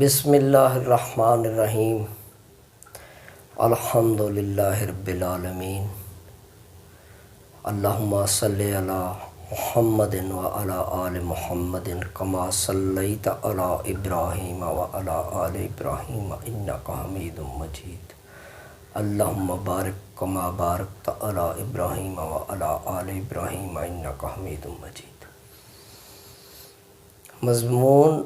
بسم اللہ الرحمن الرحیم الحمد للہ رب العالمین اللہم صلی علی محمد وعلی آل محمد کما صلیت علی ابراہیم وعلی آل ابراہیم انک حمید مجید اللہم بارک کما بارکت علی ابراہیم وعلی آل ابراہیم انک حمید مجید۔ مضمون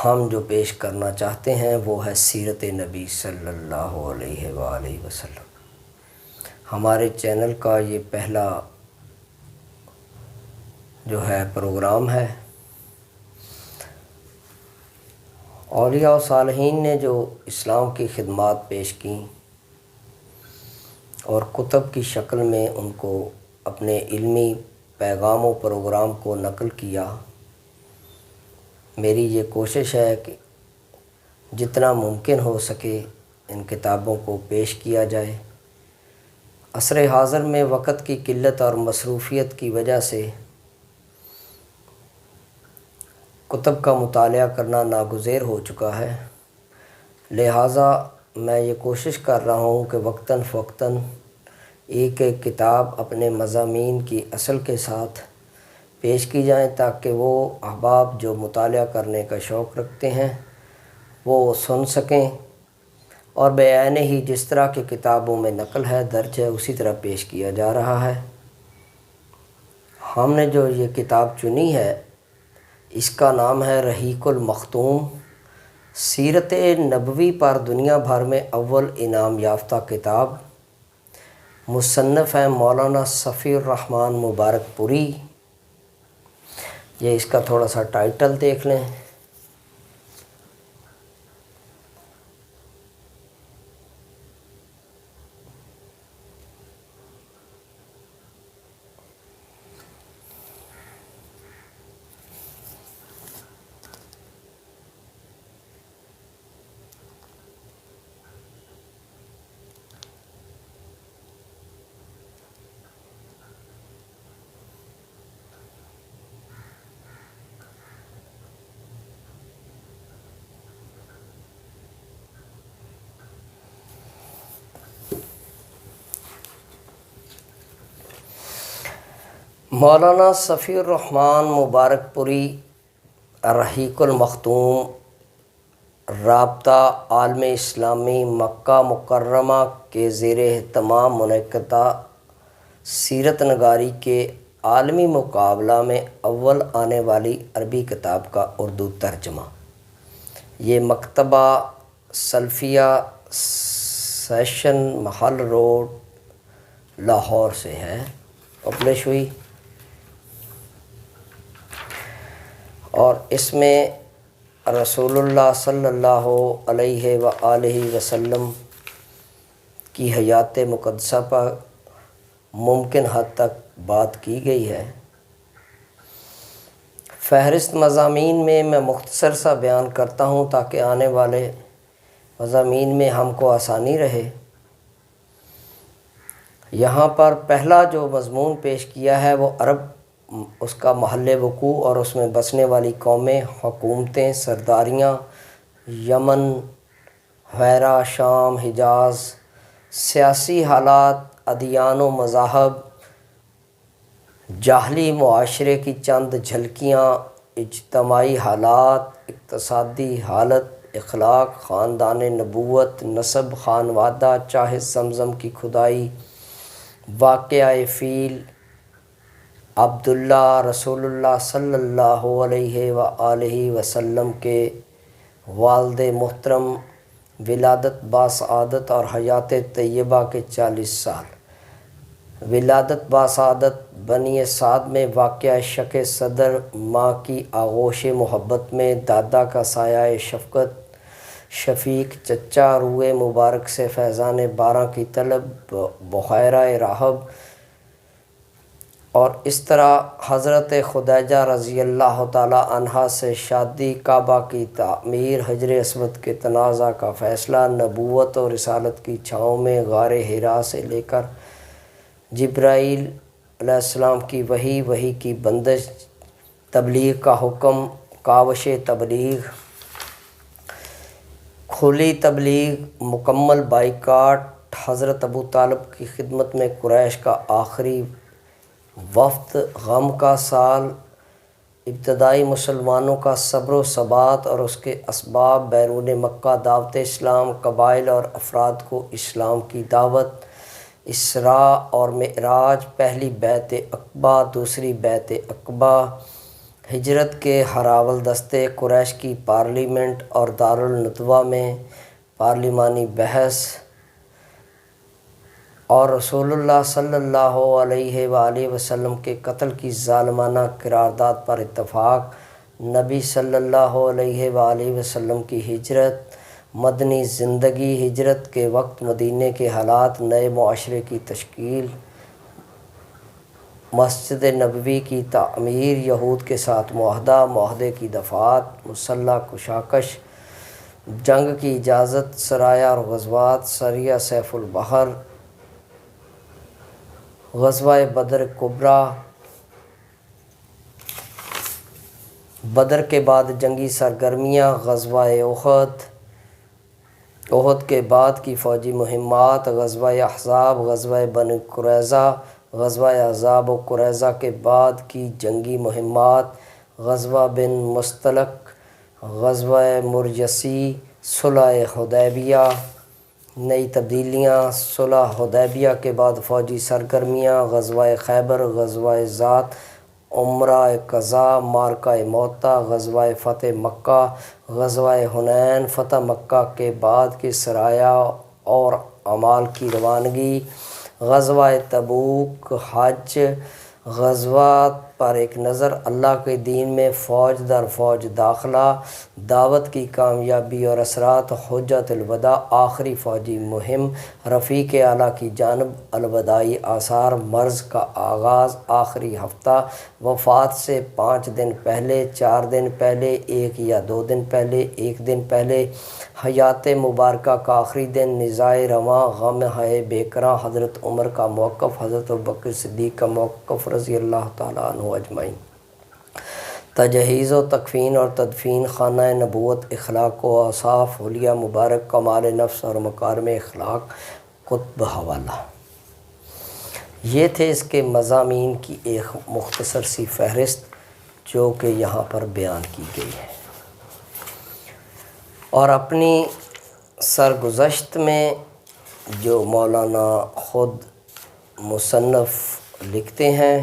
ہم جو پیش کرنا چاہتے ہیں وہ ہے سیرت نبی صلی اللہ علیہ وآلہ وسلم۔ ہمارے چینل کا یہ پہلا جو ہے پروگرام ہے۔ اولیاء و صالحین نے جو اسلام کی خدمات پیش کیں اور کتب کی شکل میں ان کو اپنے علمی پیغام و پروگرام کو نقل کیا، میری یہ کوشش ہے کہ جتنا ممکن ہو سکے ان کتابوں کو پیش کیا جائے۔ عصر حاضر میں وقت کی قلت اور مصروفیت کی وجہ سے کتب کا مطالعہ کرنا ناگزیر ہو چکا ہے، لہٰذا میں یہ کوشش کر رہا ہوں کہ وقتاً فوقتاً ایک ایک کتاب اپنے مضامین کی اصل کے ساتھ پیش کی جائیں تاکہ وہ احباب جو مطالعہ کرنے کا شوق رکھتے ہیں وہ سن سکیں اور بعین ہی جس طرح کی کتابوں میں نقل ہے درج ہے اسی طرح پیش کیا جا رہا ہے۔ ہم نے جو یہ کتاب چنی ہے اس کا نام ہے رحیق المختوم، سیرت نبوی پر دنیا بھر میں اول انعام یافتہ کتاب۔ مصنف ہیں مولانا صفی الرحمن مبارک پوری۔ یہ اس کا تھوڑا سا ٹائٹل دیکھ لیں۔ مولانا صفی الرحمن مبارک پوری رحیق المختوم رابطہ عالم اسلامی مکہ مکرمہ کے زیر اہتمام منعقدہ سیرت نگاری کے عالمی مقابلہ میں اول آنے والی عربی کتاب کا اردو ترجمہ۔ یہ مکتبہ سلفیہ سیشن محل روڈ لاہور سے ہے پبلش ہوئی، اور اس میں رسول اللہ صلی اللہ علیہ وآلہ وسلم کی حیات مقدسہ پر ممکن حد تک بات کی گئی ہے۔ فہرست مضامین میں میں مختصر سا بیان کرتا ہوں تاکہ آنے والے مضامین میں ہم کو آسانی رہے۔ یہاں پر پہلا جو مضمون پیش کیا ہے وہ عرب، اس کا محل وقوع اور اس میں بسنے والی قومیں، حکومتیں، سرداریاں، یمن، حیرہ، شام، حجاز، سیاسی حالات، ادیان و مذاہب، جاہلی معاشرے کی چند جھلکیاں، اجتماعی حالات، اقتصادی حالت، اخلاق، خاندان نبوت، نسب، خانوادہ، چاہے زمزم کی کھدائی، واقعہ فیل، عبداللہ رسول اللہ صلی اللہ علیہ وآلہ وسلم کے والد محترم، ولادت باسعادت اور حیات طیبہ کے 40 سال، ولادت باسعادت بنی سعد میں واقعہ شک صدر، ماں کی آغوش محبت میں دادا کا سایہ شفقت، شفیق چچا روئے مبارک سے فیضان بارہ کی طلب، بحیرہ راہب، اور اس طرح حضرت خدیجہ رضی اللہ تعالی عنہا سے شادی، کعبہ کی تعمیر، حجر اسود کے تنازع کا فیصلہ، نبوت اور رسالت کی چھاؤں میں غار حرا سے لے کر جبرائیل علیہ السلام کی وحی کی بندش، تبلیغ کا حکم، کاوش تبلیغ، کھلی تبلیغ، مکمل بائیکاٹ، حضرت ابو طالب کی خدمت میں قریش کا آخری وفد، غم کا سال، ابتدائی مسلمانوں کا صبر و ثبات اور اس کے اسباب، بیرون مکہ دعوت اسلام، قبائل اور افراد کو اسلام کی دعوت، اسراء اور معراج، پہلی بیعت عقبہ، دوسری بیعت عقبہ، ہجرت کے ہراول دستے، قریش کی پارلیمنٹ اور دارالندوہ میں پارلیمانی بحث اور رسول اللہ صلی اللہ علیہ وآلہ وسلم کے قتل کی ظالمانہ قرارداد پر اتفاق، نبی صلی اللہ علیہ وآلہ وسلم کی ہجرت، مدنی زندگی، ہجرت کے وقت مدینے کے حالات، نئے معاشرے کی تشکیل، مسجد نبوی کی تعمیر، یہود کے ساتھ معاہدہ، معاہدے کی دفعات، مسلح کشاکش، جنگ کی اجازت، سرایہ اور غزوات، سریہ سیف البحر، غزوہ بدر کبریٰ، بدر کے بعد جنگی سرگرمیاں، غزوہ احد، احد کے بعد کی فوجی مہمات، غزوہ احزاب، غزوہ بنی قریظہ، غزوہ احزاب و قریظہ کے بعد کی جنگی مہمات، غزوہ بن مستلق، غزوہ مرجسی، صلح حدیبیہ، نئی تبدیلیاں، صلح حدیبیہ کے بعد فوجی سرگرمیاں، غزوہ خیبر، غزوہ ذات، عمرہ قضا، معرکہ موطا، غزوہ فتح مکہ، غزوہ حنین، فتح مکہ کے بعد کے سرایہ اور اعمال کی روانگی، غزوہ تبوک، حج، غزوات پر ایک نظر، اللہ کے دین میں فوج در فوج داخلہ، دعوت کی کامیابی اور اثرات، حجۃ الوداع، آخری فوجی مہم، رفیق اعلیٰ کی جانب الوداعی آثار، مرض کا آغاز، آخری ہفتہ، وفات سے 5 دن پہلے، 4 دن پہلے، 1 یا 2 دن پہلے، 1 دن پہلے، حیات مبارکہ کا آخری دن، نزاع رواں، غم ہے بے کراں، حضرت عمر کا موقف، حضرت ابوبکر صدیق کا موقف رضی اللہ تعالیٰ عنہ اجمعین، تجہیز و تکفین اور تدفین، خانہ نبوت، اخلاق و اوصاف، حلیہ مبارک، کمال نفس اور مکارم اخلاق، قطب حوالہ۔ یہ تھے اس کے مضامین کی ایک مختصر سی فہرست جو کہ یہاں پر بیان کی گئی ہے، اور اپنی سرگزشت میں جو مولانا خود مصنف لکھتے ہیں،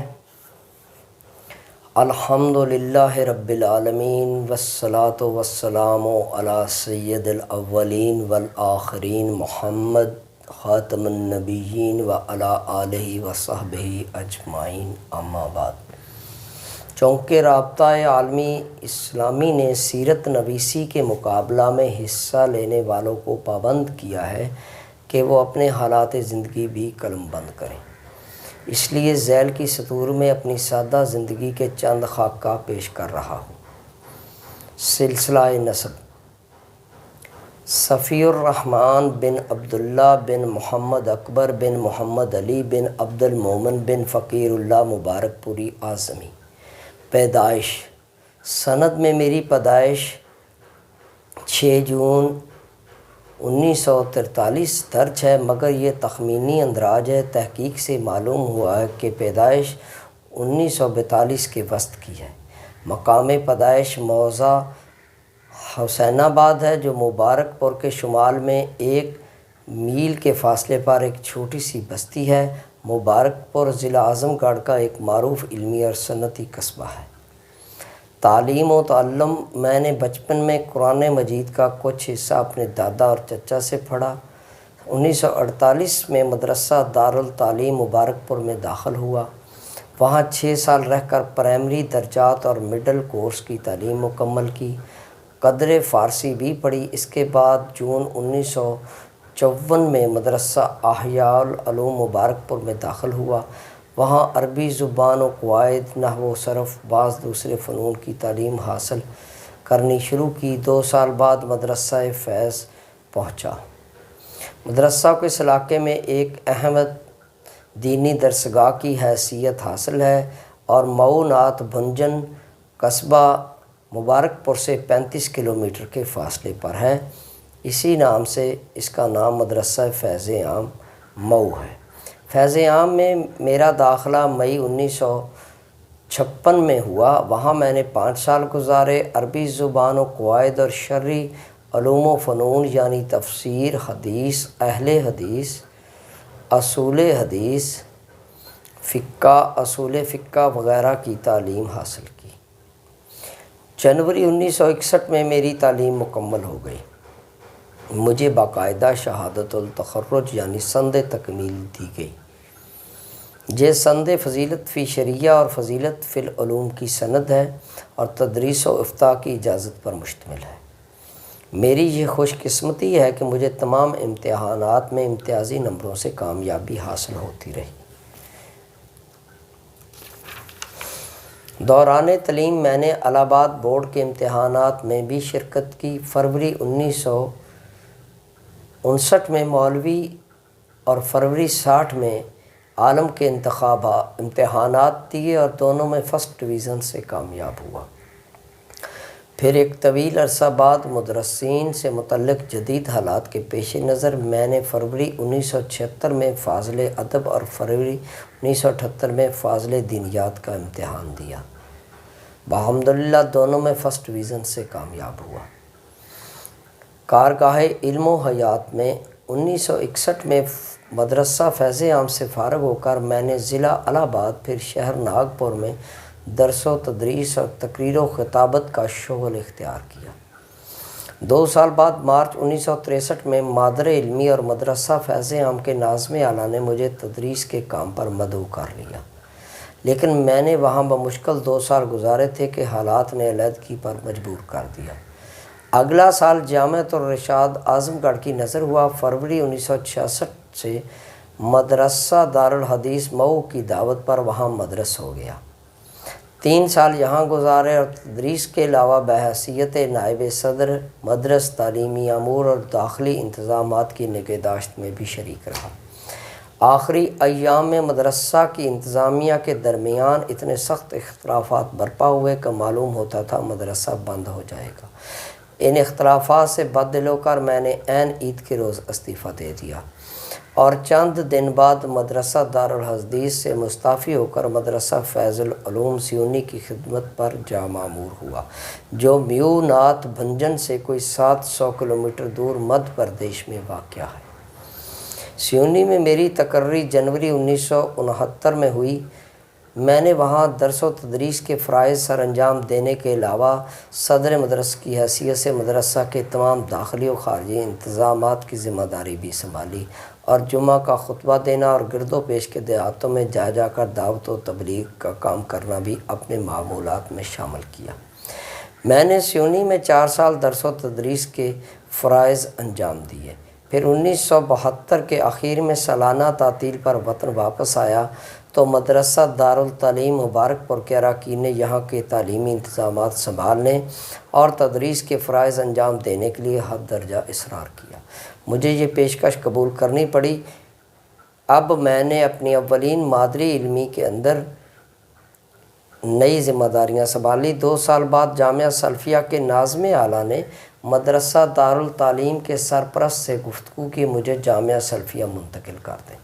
الحمدللہ رب العالمین والصلاة والسلام علی سید الاولین والآخرین محمد خاتم النبیین وعلی آلہ وصحبہ اجمعین، اما بعد۔ چونکہ رابطہ عالمی اسلامی نے سیرت نویسی کے مقابلہ میں حصہ لینے والوں کو پابند کیا ہے کہ وہ اپنے حالات زندگی بھی قلم بند کریں، اس لیے ذیل کی سطور میں اپنی سادہ زندگی کے چند خاکہ پیش کر رہا ہوں۔ سلسلہ نسب: صفی الرحمن بن عبداللہ بن محمد اکبر بن محمد علی بن عبد المومن بن فقیر اللہ مبارک پوری اعظمی۔ پیدائش: سند میں میری پیدائش 6 جون 1943 درج ہے، مگر یہ تخمینی اندراج ہے، تحقیق سے معلوم ہوا ہے کہ پیدائش 1942 کے وسط کی ہے۔ مقام پیدائش موضع حسین آباد ہے، جو مبارک پور کے شمال میں 1 میل کے فاصلے پر ایک چھوٹی سی بستی ہے۔ مبارک پور ضلع اعظم گڑھ کا ایک معروف علمی اور صنعتی قصبہ ہے۔ تعلیم و تعلم: میں نے بچپن میں قرآن مجید کا کچھ حصہ اپنے دادا اور چچا سے پڑھا۔ 1948 میں مدرسہ دارالتعلیم مبارک پور میں داخل ہوا، وہاں 6 سال رہ کر پرائمری درجات اور مڈل کورس کی تعلیم مکمل کی، قدر فارسی بھی پڑھی۔ اس کے بعد جون 1954 میں مدرسہ احیاء العلوم مبارک پور میں داخل ہوا، وہاں عربی زبان و قواعد، نحو و صرف، بعض دوسرے فنون کی تعلیم حاصل کرنی شروع کی۔ 2 سال بعد مدرسہ فیض پہنچا۔ مدرسہ کو اس علاقے میں ایک اہم دینی درسگاہ کی حیثیت حاصل ہے اور مئو نعت بھنجن قصبہ مبارک پور سے 35 کلومیٹر کے فاصلے پر ہے۔ اسی نام سے اس کا نام مدرسہ فیض عام مئو ہے۔ فیض عام میں میرا داخلہ مئی 1956 میں ہوا۔ وہاں میں نے 5 سال گزارے۔ عربی زبان و قواعد اور شرعی علوم و فنون یعنی تفسیر، حدیث، اہل حدیث، اصول حدیث، فقہ، اصول فقہ وغیرہ کی تعلیم حاصل کی۔ جنوری 1961 میں میری تعلیم مکمل ہو گئی۔ مجھے باقاعدہ شہادت التخرج یعنی سند تکمیل دی گئی۔ یہ سند فضیلت فی شریعہ اور فضیلت فی العلوم کی سند ہے اور تدریس و افتاء کی اجازت پر مشتمل ہے۔ میری یہ خوش قسمتی ہے کہ مجھے تمام امتحانات میں امتیازی نمبروں سے کامیابی حاصل ہوتی رہی۔ دوران تعلیم میں نے الہ آباد بورڈ کے امتحانات میں بھی شرکت کی۔ فروری 1959 میں مولوی اور فروری 60 میں عالم کے امتحانات دیے اور دونوں میں فرسٹ ڈویژن سے کامیاب ہوا۔ پھر ایک طویل عرصہ بعد مدرسین سے متعلق جدید حالات کے پیش نظر میں نے فروری 1976 میں فاضل ادب اور فروری 1978 میں فاضل دینیات کا امتحان دیا۔ الحمدللہ دونوں میں فرسٹ ڈویژن سے کامیاب ہوا۔ کارگاہ علم و حیات میں 1961 میں مدرسہ فیض عام سے فارغ ہو کر میں نے ضلع الہ آباد پھر شہر ناگپور میں درس و تدریس اور تقریر و خطابت کا شغل اختیار کیا۔ 2 سال بعد مارچ 1963 میں مادر علمی اور مدرسہ فیض عام کے ناظم اعلیٰ نے مجھے تدریس کے کام پر مدعو کر لیا، لیکن میں نے وہاں بمشکل 2 سال گزارے تھے کہ حالات نے علیحدگی پر مجبور کر دیا۔ اگلا سال جامعۃ الرشاد اعظم گڑھ کی نظر ہوا۔ فروری 1966 سے مدرسہ دارالحدیث مئو کی دعوت پر وہاں مدرس ہو گیا۔ 3 سال یہاں گزارے اور تدریس کے علاوہ بحیثیت نائب صدر مدرس تعلیمی امور اور داخلی انتظامات کی نگہداشت میں بھی شریک رہا۔ آخری ایام میں مدرسہ کی انتظامیہ کے درمیان اتنے سخت اختلافات برپا ہوئے کہ معلوم ہوتا تھا مدرسہ بند ہو جائے گا۔ ان اختلافات سے بددل ہو کر میں نے عین عید کے روز استعفیٰ دے دیا اور چند دن بعد مدرسہ دارالحدیث سے مستعفی ہو کر مدرسہ فیض العلوم سیونی کی خدمت پر جا مامور ہوا، جو میو ناتھ بھنجن سے کوئی 700 کلومیٹر دور مدھیہ پردیش میں واقع ہے۔ سیونی میں میری تقرری جنوری 1969 میں ہوئی۔ میں نے وہاں درس و تدریس کے فرائض سر انجام دینے کے علاوہ صدر مدرسہ کی حیثیت سے مدرسہ کے تمام داخلی و خارجی انتظامات کی ذمہ داری بھی سنبھالی اور جمعہ کا خطبہ دینا اور گرد و پیش کے دیہاتوں میں جا جا کر دعوت و تبلیغ کا کام کرنا بھی اپنے معمولات میں شامل کیا۔ میں نے سیونی میں 4 سال درس و تدریس کے فرائض انجام دیے۔ پھر 1972 کے آخر میں سالانہ تعطیل پر وطن واپس آیا تو مدرسہ دارالتعلیم مبارک پور کے اراکین نے یہاں کے تعلیمی انتظامات سنبھالنے اور تدریس کے فرائض انجام دینے کے لیے حد درجہ اصرار کیا۔ مجھے یہ پیشکش قبول کرنی پڑی۔ اب میں نے اپنی اولین مادری علمی کے اندر نئی ذمہ داریاں سنبھالی۔ 2 سال بعد جامعہ سلفیہ کے ناظم اعلیٰ نے مدرسہ دارالتعلیم کے سرپرست سے گفتگو کی مجھے جامعہ سلفیہ منتقل کر دیں۔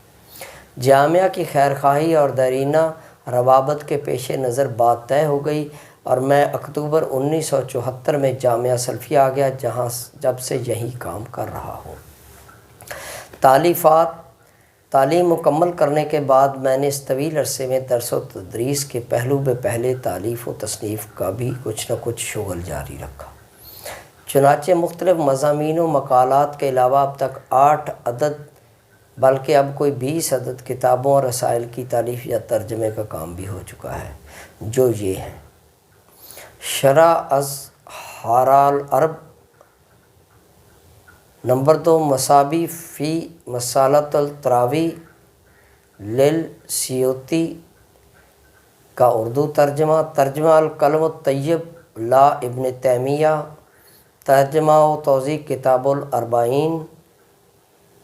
جامعہ کی خیرخواہی اور دیرینہ روابط کے پیش نظر بات طے ہو گئی اور میں اکتوبر 1974 میں جامعہ سلفیہ آ گیا، جہاں جب سے یہی کام کر رہا ہوں۔ تعلیم مکمل کرنے کے بعد میں نے اس طویل عرصے میں درس و تدریس کے پہلو بے پہلے تالیف و تصنیف کا بھی کچھ نہ کچھ شغل جاری رکھا۔ چنانچہ مختلف مضامین و مقالات کے علاوہ اب تک 8 عدد بلکہ اب کوئی 20 عدد کتابوں اور رسائل کی تالیف یا ترجمے کا کام بھی ہو چکا ہے، جو یہ ہیں: شرح اظہار العرب، نمبر 2 مصابی فی مسالۃ التراوی للسیوطی کا اردو ترجمہ الکلم الطیب لا ابن تیمیہ، ترجمہ و توضیح کتاب الاربعین،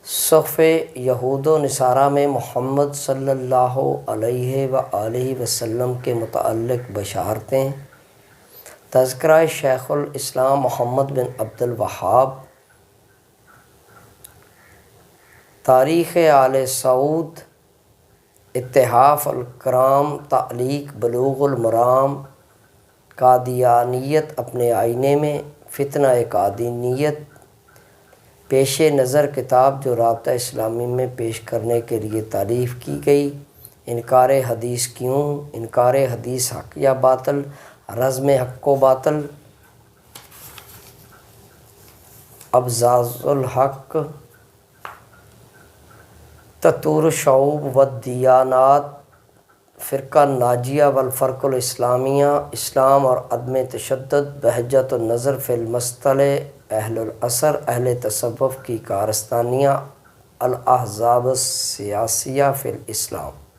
صحف یہود و نصارہ میں محمد صلی اللہ علیہ وآلہ وسلم کے متعلق بشارتیں، تذکرہ شیخ الاسلام محمد بن عبد الوہاب، تاریخ آل سعود، اتحاف الکرام، تعلیق بلوغ المرام، قادیانیت اپنے آئینے میں، فتنہ قادیانیت، پیش نظر کتاب جو رابطہ اسلامی میں پیش کرنے کے لیے تالیف کی گئی، انکار حدیث کیوں، انکار حدیث حق یا باطل، رزم حق و باطل، ابزاز الحق، تطور الشعوب والدیانات، فرقہ ناجیہ والفرق الاسلامیہ، اسلام اور عدم تشدد، بہجت النظر فی المصطلح، اہل العصر، اہل تصوف کی کارستانیاں، الاحزاب السیاسیہ فی الاسلام۔